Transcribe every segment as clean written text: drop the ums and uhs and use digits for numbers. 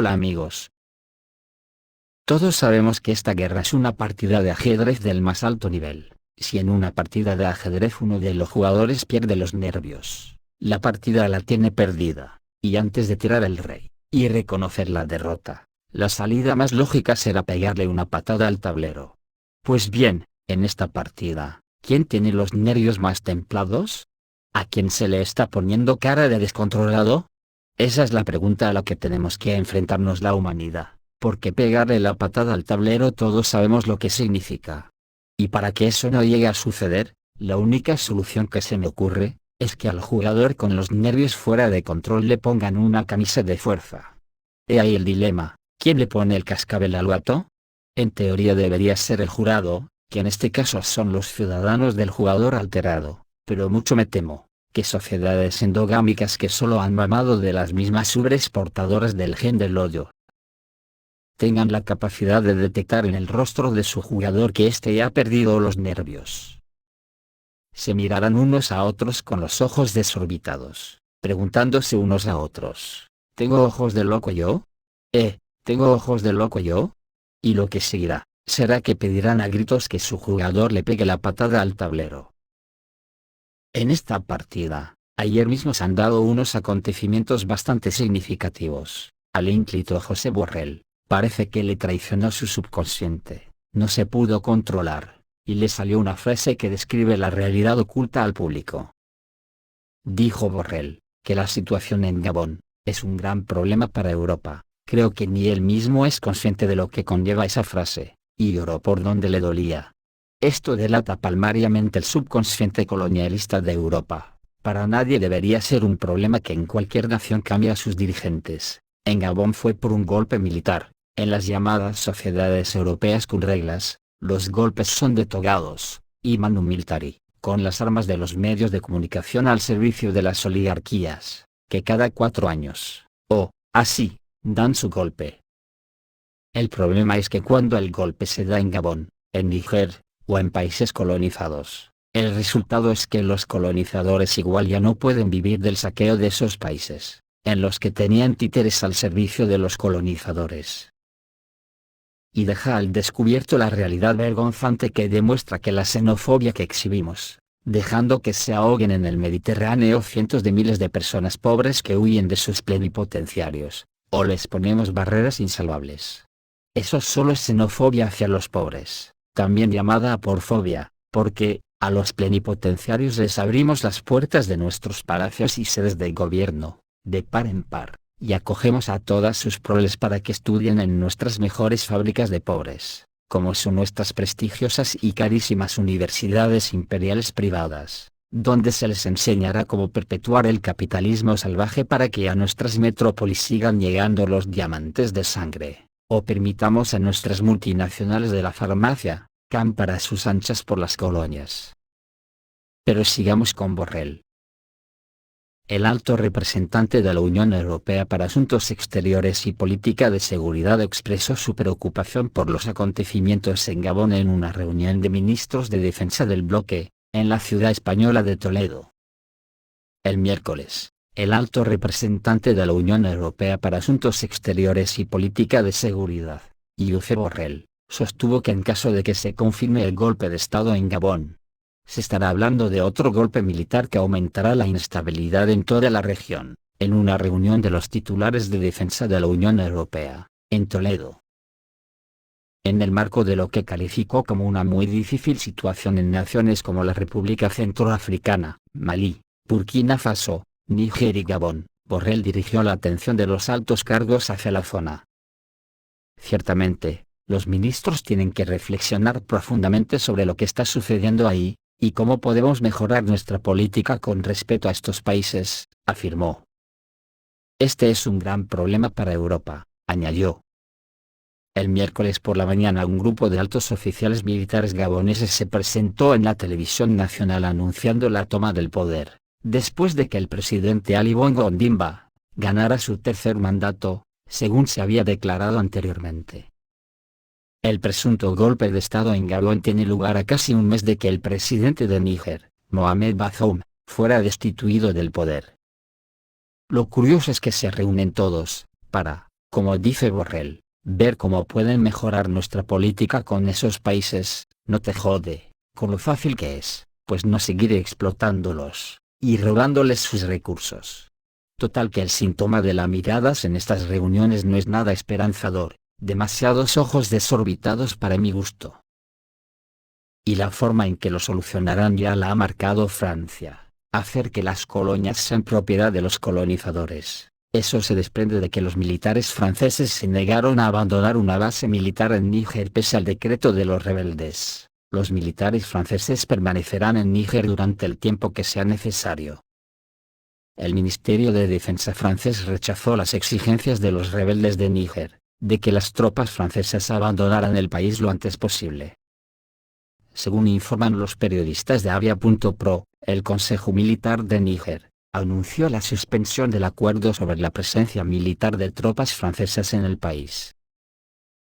Hola amigos. Todos sabemos que esta guerra es una partida de ajedrez del más alto nivel. Si en una partida de ajedrez uno de los jugadores pierde los nervios, la partida la tiene perdida, y antes de tirar el rey, y reconocer la derrota, la salida más lógica será pegarle una patada al tablero. Pues bien, en esta partida, ¿quién tiene los nervios más templados? ¿A quién se le está poniendo cara de descontrolado? Esa es la pregunta a la que tenemos que enfrentarnos la humanidad, porque pegarle la patada al tablero todos sabemos lo que significa. Y para que eso no llegue a suceder, la única solución que se me ocurre, es que al jugador con los nervios fuera de control le pongan una camisa de fuerza. He ahí el dilema, ¿quién le pone el cascabel al gato? En teoría debería ser el jurado, que en este caso son los ciudadanos del jugador alterado, pero mucho me temo que sociedades endogámicas que solo han mamado de las mismas ubres portadoras del gen del odio tengan la capacidad de detectar en el rostro de su jugador que éste ya ha perdido los nervios. Se mirarán unos a otros con los ojos desorbitados, preguntándose unos a otros, ¿tengo ojos de loco yo? ¿Tengo ojos de loco yo? Y lo que seguirá, será que pedirán a gritos que su jugador le pegue la patada al tablero. En esta partida, ayer mismo se han dado unos acontecimientos bastante significativos. Al ínclito José Borrell, parece que le traicionó su subconsciente, no se pudo controlar, y le salió una frase que describe la realidad oculta al público. Dijo Borrell, que la situación en Gabón, es un gran problema para Europa. Creo que ni él mismo es consciente de lo que conlleva esa frase, y lloró por donde le dolía. Esto delata palmariamente el subconsciente colonialista de Europa. Para nadie debería ser un problema que en cualquier nación cambie a sus dirigentes. En Gabón fue por un golpe militar. En las llamadas sociedades europeas con reglas, los golpes son de togados, y manu militari, con las armas de los medios de comunicación al servicio de las oligarquías, que cada 4 años, así, dan su golpe. El problema es que cuando el golpe se da en Gabón, en Níger, o en países colonizados, el resultado es que los colonizadores igual ya no pueden vivir del saqueo de esos países, en los que tenían títeres al servicio de los colonizadores. Y deja al descubierto la realidad vergonzante que demuestra que la xenofobia que exhibimos, dejando que se ahoguen en el Mediterráneo cientos de miles de personas pobres que huyen de sus plenipotenciarios, o les ponemos barreras insalvables. Eso solo es xenofobia hacia los pobres, también llamada aporfobia, porque, a los plenipotenciarios les abrimos las puertas de nuestros palacios y sedes de gobierno, de par en par, y acogemos a todas sus proles para que estudien en nuestras mejores fábricas de pobres, como son nuestras prestigiosas y carísimas universidades imperiales privadas, donde se les enseñará cómo perpetuar el capitalismo salvaje para que a nuestras metrópolis sigan llegando los diamantes de sangre, o permitamos a nuestras multinacionales de la farmacia, campar a sus anchas por las colonias. Pero sigamos con Borrell. El alto representante de la Unión Europea para Asuntos Exteriores y Política de Seguridad expresó su preocupación por los acontecimientos en Gabón en una reunión de ministros de defensa del bloque, en la ciudad española de Toledo. El miércoles, el alto representante de la Unión Europea para Asuntos Exteriores y Política de Seguridad, Josep Borrell, sostuvo que en caso de que se confirme el golpe de Estado en Gabón, se estará hablando de otro golpe militar que aumentará la inestabilidad en toda la región, en una reunión de los titulares de defensa de la Unión Europea, en Toledo. En el marco de lo que calificó como una muy difícil situación en naciones como la República Centroafricana, Malí, Burkina Faso, Níger y Gabón, Borrell dirigió la atención de los altos cargos hacia la zona. Ciertamente, los ministros tienen que reflexionar profundamente sobre lo que está sucediendo ahí, y cómo podemos mejorar nuestra política con respecto a estos países, afirmó. Este es un gran problema para Europa, añadió. El miércoles por la mañana un grupo de altos oficiales militares gaboneses se presentó en la televisión nacional anunciando la toma del poder, después de que el presidente Ali Bongo Ondimba ganara su tercer mandato, según se había declarado anteriormente. El presunto golpe de Estado en Gabón tiene lugar a casi un mes de que el presidente de Níger, Mohamed Bazoum, fuera destituido del poder. Lo curioso es que se reúnen todos, para Como dice Borrell, ver cómo pueden mejorar nuestra política con esos países, no te jode, con lo fácil que es, pues no seguir explotándolos, y robándoles sus recursos. Total que el síntoma de las miradas en estas reuniones no es nada esperanzador, demasiados ojos desorbitados para mi gusto. Y la forma en que lo solucionarán ya la ha marcado Francia, hacer que las colonias sean propiedad de los colonizadores. Eso se desprende de que los militares franceses se negaron a abandonar una base militar en Níger pese al decreto de los rebeldes. Los militares franceses permanecerán en Níger durante el tiempo que sea necesario. El Ministerio de Defensa francés rechazó las exigencias de los rebeldes de Níger, de que las tropas francesas abandonaran el país lo antes posible. Según informan los periodistas de Avia.pro, el Consejo Militar de Níger anunció la suspensión del acuerdo sobre la presencia militar de tropas francesas en el país.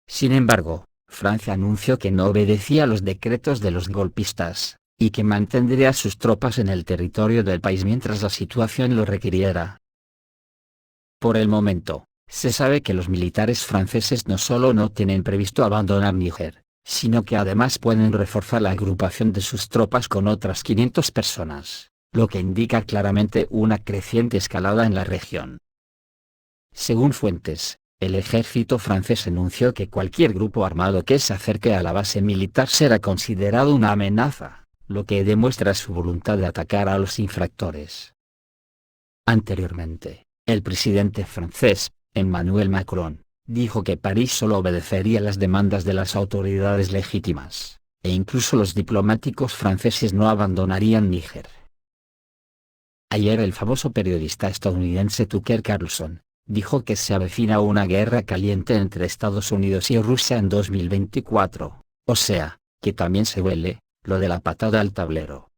Sin embargo, Francia anunció que no obedecía a los decretos de los golpistas, y que mantendría sus tropas en el territorio del país mientras la situación lo requiriera. Por el momento, se sabe que los militares franceses no solo no tienen previsto abandonar Níger, sino que además pueden reforzar la agrupación de sus tropas con otras 500 personas, lo que indica claramente una creciente escalada en la región. Según fuentes, el ejército francés anunció que cualquier grupo armado que se acerque a la base militar será considerado una amenaza, lo que demuestra su voluntad de atacar a los infractores. Anteriormente, el presidente francés, Emmanuel Macron, dijo que París solo obedecería las demandas de las autoridades legítimas, e incluso los diplomáticos franceses no abandonarían Níger. Ayer el famoso periodista estadounidense Tucker Carlson dijo que se avecina una guerra caliente entre Estados Unidos y Rusia en 2024, o sea, que también se huele lo de la patada al tablero.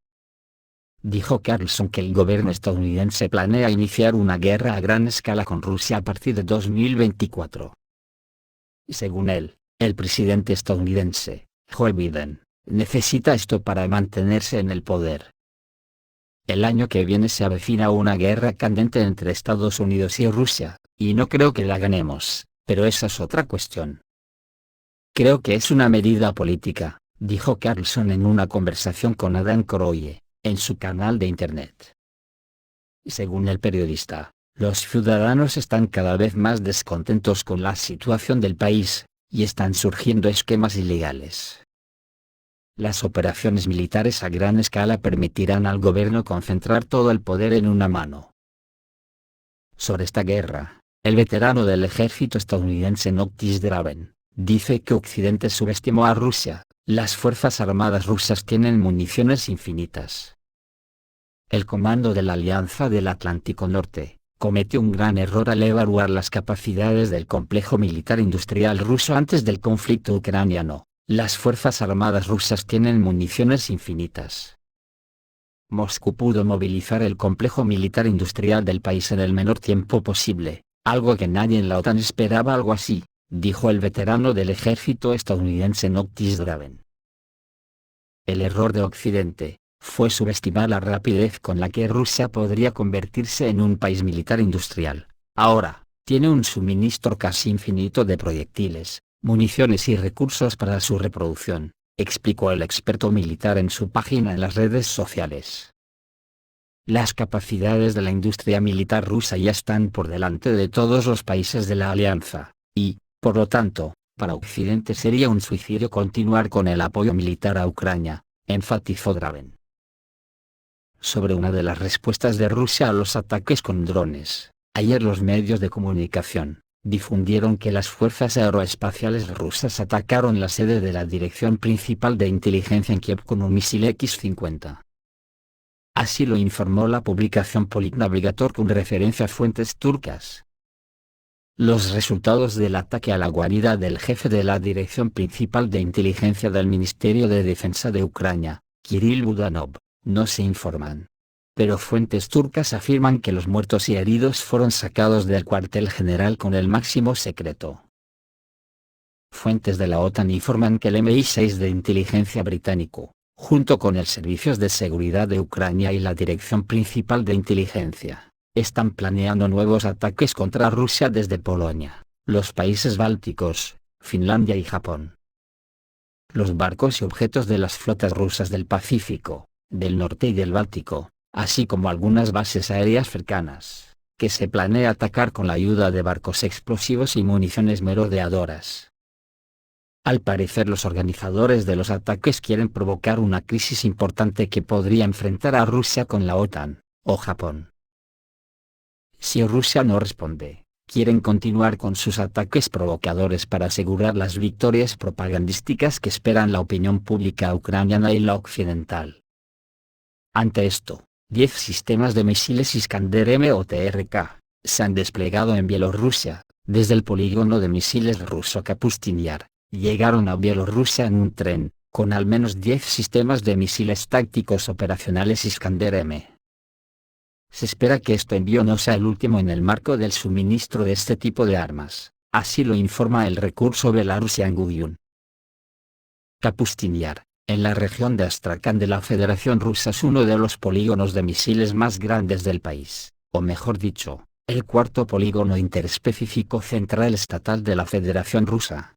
Dijo Carlson que el gobierno estadounidense planea iniciar una guerra a gran escala con Rusia a partir de 2024. Según él, el presidente estadounidense, Joe Biden, necesita esto para mantenerse en el poder. El año que viene se avecina una guerra candente entre Estados Unidos y Rusia, y no creo que la ganemos, pero esa es otra cuestión. Creo que es una medida política, dijo Carlson en una conversación con Adam Croye, en su canal de internet. Según el periodista, los ciudadanos están cada vez más descontentos con la situación del país, y están surgiendo esquemas ilegales. Las operaciones militares a gran escala permitirán al gobierno concentrar todo el poder en una mano. Sobre esta guerra, el veterano del ejército estadounidense Otis Draven dice que Occidente subestimó a Rusia. Las fuerzas armadas rusas tienen municiones infinitas. El comando de la Alianza del Atlántico Norte cometió un gran error al evaluar las capacidades del complejo militar industrial ruso antes del conflicto ucraniano. Las fuerzas armadas rusas tienen municiones infinitas. Moscú pudo movilizar el complejo militar industrial del país en el menor tiempo posible, algo que nadie en la OTAN esperaba algo así, dijo el veterano del ejército estadounidense Otis Draven. El error de Occidente fue subestimar la rapidez con la que Rusia podría convertirse en un país militar industrial. Ahora, tiene un suministro casi infinito de proyectiles, municiones y recursos para su reproducción, explicó el experto militar en su página en las redes sociales. Las capacidades de la industria militar rusa ya están por delante de todos los países de la alianza, y, por lo tanto, para Occidente sería un suicidio continuar con el apoyo militar a Ucrania, enfatizó Draven. Sobre una de las respuestas de Rusia a los ataques con drones, ayer los medios de comunicación difundieron que las fuerzas aeroespaciales rusas atacaron la sede de la Dirección Principal de Inteligencia en Kiev con un misil X-50. Así lo informó la publicación Politnavigator con referencia a fuentes turcas. Los resultados del ataque a la guarida del jefe de la Dirección Principal de Inteligencia del Ministerio de Defensa de Ucrania, Kirill Budanov, no se informan. Pero fuentes turcas afirman que los muertos y heridos fueron sacados del cuartel general con el máximo secreto. Fuentes de la OTAN informan que el MI6 de inteligencia británico, junto con el Servicios de Seguridad de Ucrania y la Dirección Principal de Inteligencia, están planeando nuevos ataques contra Rusia desde Polonia, los países bálticos, Finlandia y Japón. Los barcos y objetos de las flotas rusas del Pacífico, del Norte y del Báltico, así como algunas bases aéreas cercanas, que se planea atacar con la ayuda de barcos explosivos y municiones merodeadoras. Al parecer los organizadores de los ataques quieren provocar una crisis importante que podría enfrentar a Rusia con la OTAN, o Japón. Si Rusia no responde, quieren continuar con sus ataques provocadores para asegurar las victorias propagandísticas que esperan la opinión pública ucraniana y la occidental. Ante esto, 10 sistemas de misiles Iskander-M o TRK se han desplegado en Bielorrusia, desde el polígono de misiles ruso Kapustin Yar. Llegaron a Bielorrusia en un tren, con al menos 10 sistemas de misiles tácticos operacionales Iskander-M. Se espera que este envío no sea el último en el marco del suministro de este tipo de armas, así lo informa el recurso Belarusian Gudyun. Kapustin Yar, en la región de Astrakhan de la Federación Rusa, es uno de los polígonos de misiles más grandes del país, o mejor dicho, el cuarto polígono interespecífico central estatal de la Federación Rusa.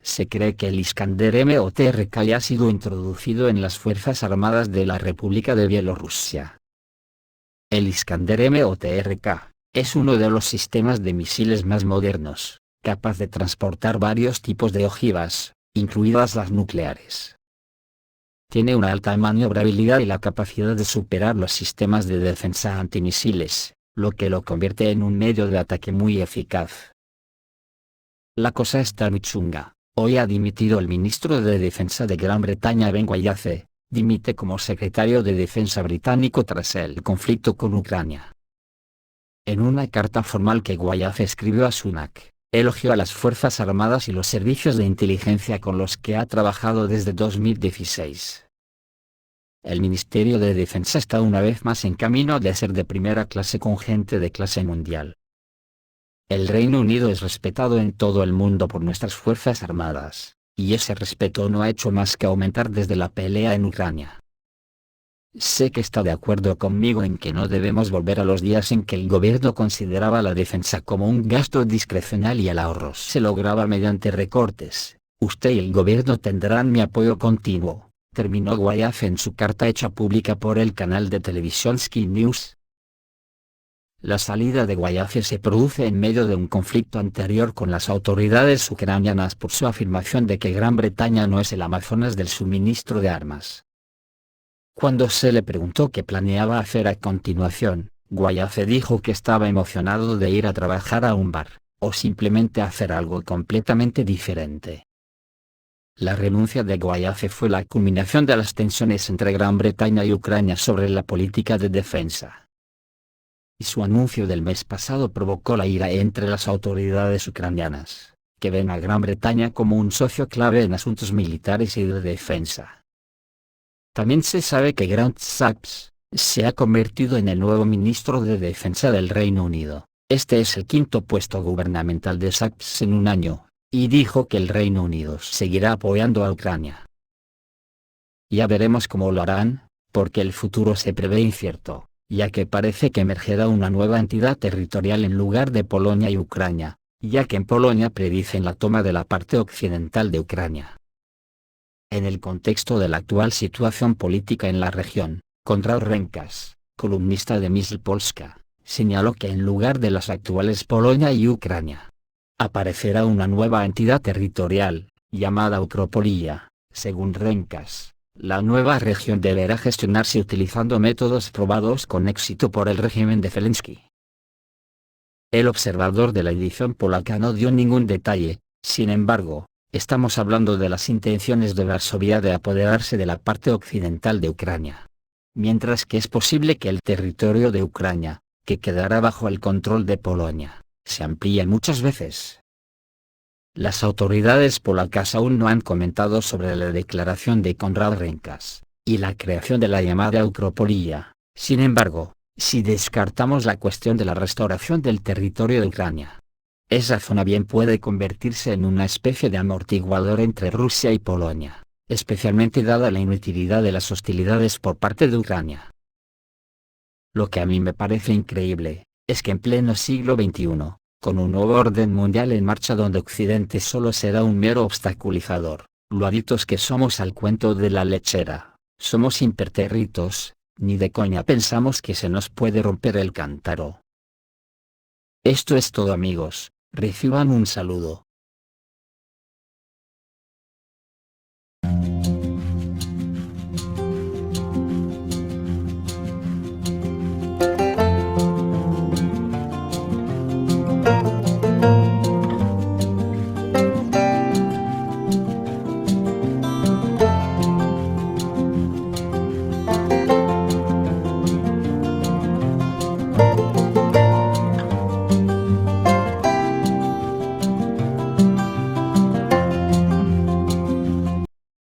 Se cree que el Iskander-M o TRK ya ha sido introducido en las Fuerzas Armadas de la República de Bielorrusia. El Iskander-M o TRK es uno de los sistemas de misiles más modernos, capaz de transportar varios tipos de ojivas, incluidas las nucleares. Tiene una alta maniobrabilidad y la capacidad de superar los sistemas de defensa antimisiles, lo que lo convierte en un medio de ataque muy eficaz. La cosa está muy chunga. Hoy ha dimitido el ministro de Defensa de Gran Bretaña Ben Wallace, dimite como secretario de Defensa británico tras el conflicto con Ucrania. En una carta formal que Wallace escribió a Sunak, elogió a las Fuerzas Armadas y los servicios de inteligencia con los que ha trabajado desde 2016. El Ministerio de Defensa está una vez más en camino de ser de primera clase con gente de clase mundial. El Reino Unido es respetado en todo el mundo por nuestras Fuerzas Armadas, y ese respeto no ha hecho más que aumentar desde la pelea en Ucrania. Sé que está de acuerdo conmigo en que no debemos volver a los días en que el gobierno consideraba la defensa como un gasto discrecional y el ahorro se lograba mediante recortes. Usted y el gobierno tendrán mi apoyo continuo, terminó Wallace en su carta hecha pública por el canal de televisión Sky News. La salida de Wallace se produce en medio de un conflicto anterior con las autoridades ucranianas por su afirmación de que Gran Bretaña no es el Amazonas del suministro de armas. Cuando se le preguntó qué planeaba hacer a continuación, Wallace dijo que estaba emocionado de ir a trabajar a un bar, o simplemente hacer algo completamente diferente. La renuncia de Wallace fue la culminación de las tensiones entre Gran Bretaña y Ucrania sobre la política de defensa. Y su anuncio del mes pasado provocó la ira entre las autoridades ucranianas, que ven a Gran Bretaña como un socio clave en asuntos militares y de defensa. También se sabe que Grant Shapps se ha convertido en el nuevo ministro de Defensa del Reino Unido. Este es el quinto puesto gubernamental de Shapps en un año, y dijo que el Reino Unido seguirá apoyando a Ucrania. Ya veremos cómo lo harán, porque el futuro se prevé incierto, ya que parece que emergerá una nueva entidad territorial en lugar de Polonia y Ucrania, ya que en Polonia predicen la toma de la parte occidental de Ucrania. En el contexto de la actual situación política en la región, Konrad Renkas, columnista de Myśl Polska, señaló que en lugar de las actuales Polonia y Ucrania, aparecerá una nueva entidad territorial, llamada Ukropolia. Según Renkas, la nueva región deberá gestionarse utilizando métodos probados con éxito por el régimen de Zelensky. El observador de la edición polaca no dio ningún detalle, sin embargo, estamos hablando de las intenciones de Varsovia de apoderarse de la parte occidental de Ucrania. Mientras que es posible que el territorio de Ucrania, que quedará bajo el control de Polonia, se amplíe muchas veces. Las autoridades polacas aún no han comentado sobre la declaración de Konrad Renkas, y la creación de la llamada Ukropolia. Sin embargo, si descartamos la cuestión de la restauración del territorio de Ucrania, esa zona bien puede convertirse en una especie de amortiguador entre Rusia y Polonia, especialmente dada la inutilidad de las hostilidades por parte de Ucrania. Lo que a mí me parece increíble, es que en pleno siglo XXI, con un nuevo orden mundial en marcha donde Occidente solo será un mero obstaculizador, lo adictos que somos al cuento de la lechera, somos impertérritos, ni de coña pensamos que se nos puede romper el cántaro. Esto es todo amigos, reciban un saludo.